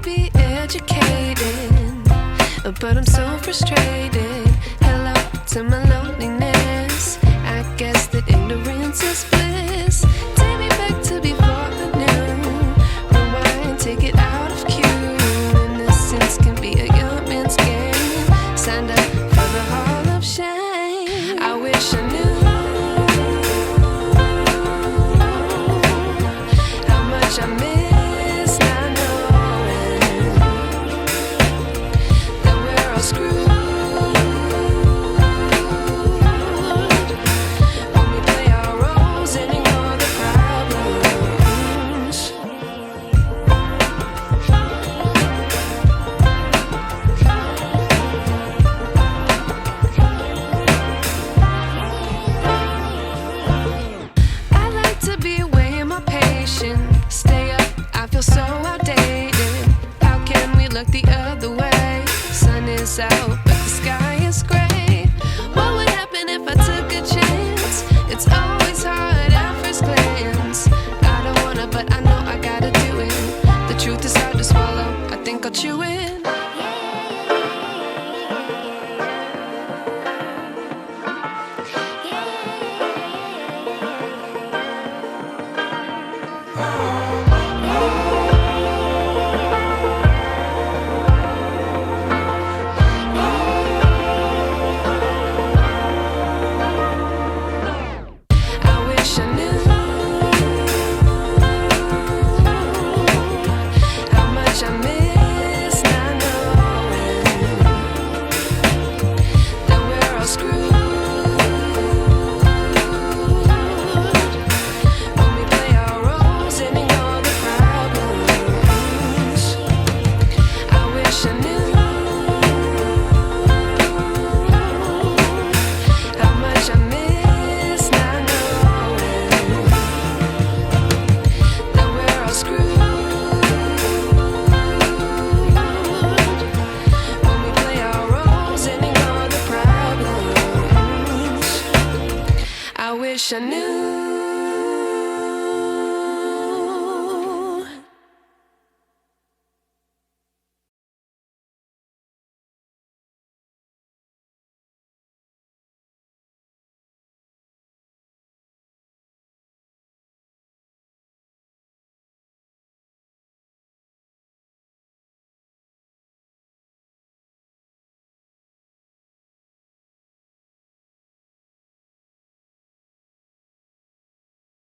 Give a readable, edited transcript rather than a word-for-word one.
be educated, but I'm so frustrated. Hello to my loneliness. I guess that ignorance is bliss. Take me back to before I knew. Rewind, take it out of cue. Innocence can be a young man's game. Signed up for the hall of shame. I wish I knew how much I miss not knowing that we're all screwed. Stay up, I feel so outdated. How can we look the other way? Sun is out, but the sky is gray. What would happen if I took a chance? It's always hard at first glance. I don't wanna, but I know I gotta do it. The truth is hard to swallow, I think I'll chew it.